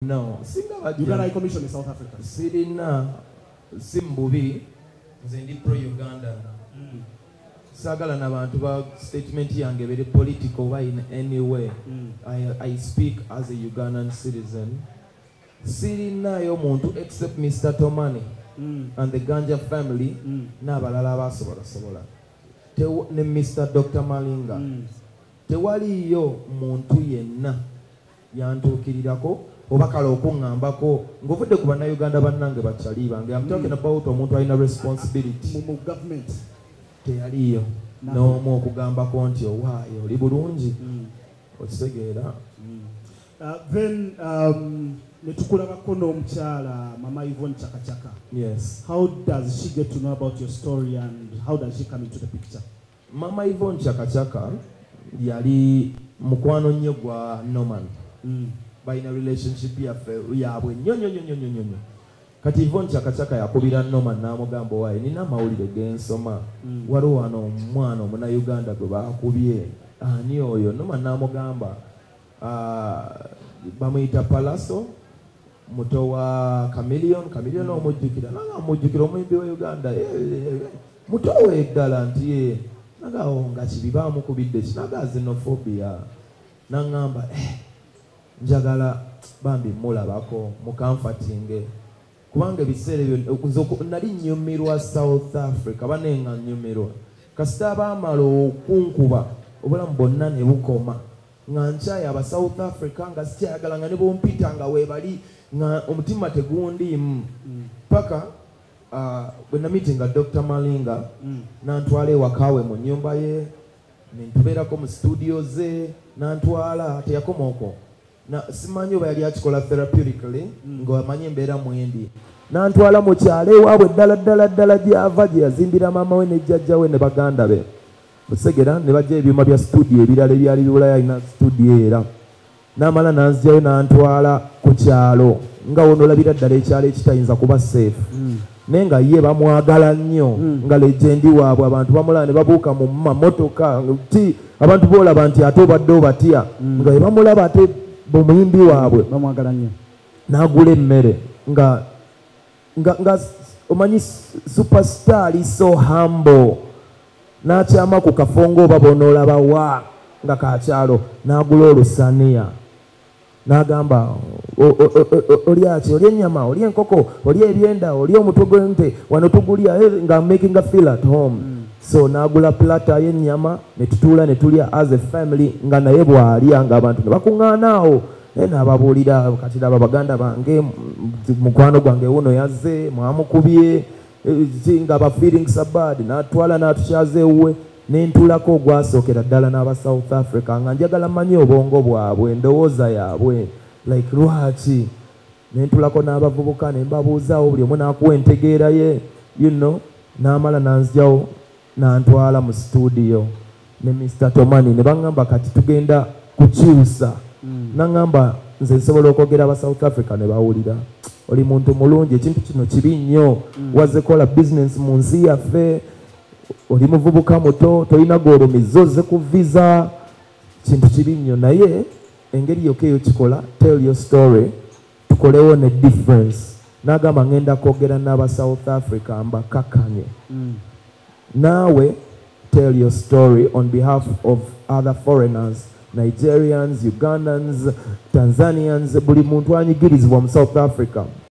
No, you got a commission in South Africa. Sirina Simbubi Zendi pro Uganda. Sagala n'abantu ba statement yange very political way in any way. I speak as a Ugandan citizen. Sirina yo muntu except Mr. Tomani and the Ganja family n'abalala basobola. Ne Mr. Dr. Malinga. Tewali yo muntu yenna yantuukirirako obakala okungambako ng'ovudde ku bannayuganda bannange bakyali bange. I'm talking about omuntu alina responsibility mu government teyaliyo n'omu okugambako nti owaayo oli bulungi okitegeera. Then netukulabako n'omukyala Mama Yvonne Chakachaka. Yes. How does she get to know about your story and how does she come into the picture? Mama Yvonne Chakachaka yali mukwano nnyo gwa Norman. Balina relationship yaabwe nnyo. Kati Yvonne Chakachaka yakubira Norman n'amugamba waaye nina amawulire gensoma waliwo wano omwana omunnayuganda gwe baakubye ani oyo. Norman n'amugamba bamuyita Palaso muto wa Chameleon omujjukira namujjukira omuyimbi wa Uganda muto weddala nti nagawo nga kibi baamukubidde kinaga xenophobia n'angamba njagala bambi mulabako mukamfatinge kubanga ebiseera ebyo nali nnyumirwa South Africa banenga nnyumirwa kasita baamala okunkuba obulamu bwonna ne bukoma nga nkyaya aba South Africa nga sikyayagala nga ne bompita nga weebali nga omutima tegundiimu paka bwe namitinga Dr. Malinga nantwala ewakawe mu nnyumba ye nentubeerako mu studio ze nantwala teyakomaoko na simanyi oba yali akikola therapeutically ng'amanyi embeera mwendi nantwala mu kyalo ewaabwe ddala gy'ava gye yazimbira maama we ne jjajja we ne baganda be busegera ne bajja ebyuma bya studio ebirala ebyali bibulayo alina studio era n'amala nanzigyayo nantwala ku kyalo nga wono olabira ddala ekyalo ekitayinza kuba safe naye nga ye bamwagala nnyo nga legendi waabwe abantu bamulaba ne babuuka mu mamotoka ti abantu boolaba nti ate obadde obatya nga ye bamulaba ate bomuyimbi waabwe bamwagala nnyo n'agula emmere nga omanyi superstar so humble n'akyama ku kafongo oba bonoolaba wa nga kakyalo n'agula olusaniya n'agamba oli aki oli ennyama oli enkoko oli ebyenda oli omutwe gw'ente wano tugulya nga making a feel at home so n'agula plata y'ennyama ne tutuula ne tulya as a family nga naye bw'alya nga abantu ne bakuŋŋaanaawo n'ababuulira kati laba baganda bange mukwano gwange wuno yazze mwamukubye nga ba feeling sabad n'atwala n'atukyaza ewuwe n'entulako ogwasookera ddala n'aba South Africa nga njagala manyi obwongo bwabwe endowooza yaabwe like lwaki n'entulako n'abavubuka ne mbabuuzaawo buli omu n'akuwa entegeera ye you know n'amala nanzigyawo n'antwala mu studio ne Mr. Tomani ne baŋŋamba kati tugenda kukyusa n'aŋŋamba nze nsobola okwogera aba South Africa ne bawulira oli muntu mulungi ekintu kino kibi nnyo wazze kola business mu nsi yaffe oli muvubuka muto tolina gw'olumiza ozze ku visa kintu kibi nnyo naye engeri yokka eyo kikola tell your story tukolewo ne difference n'agamba ngenda kwogera n'aba South Africa mbakakkanye naawe tell your story on behalf of other foreigners Nigerians, Ugandans, Tanzanians buli muntu anyigirizibwa mu South Africa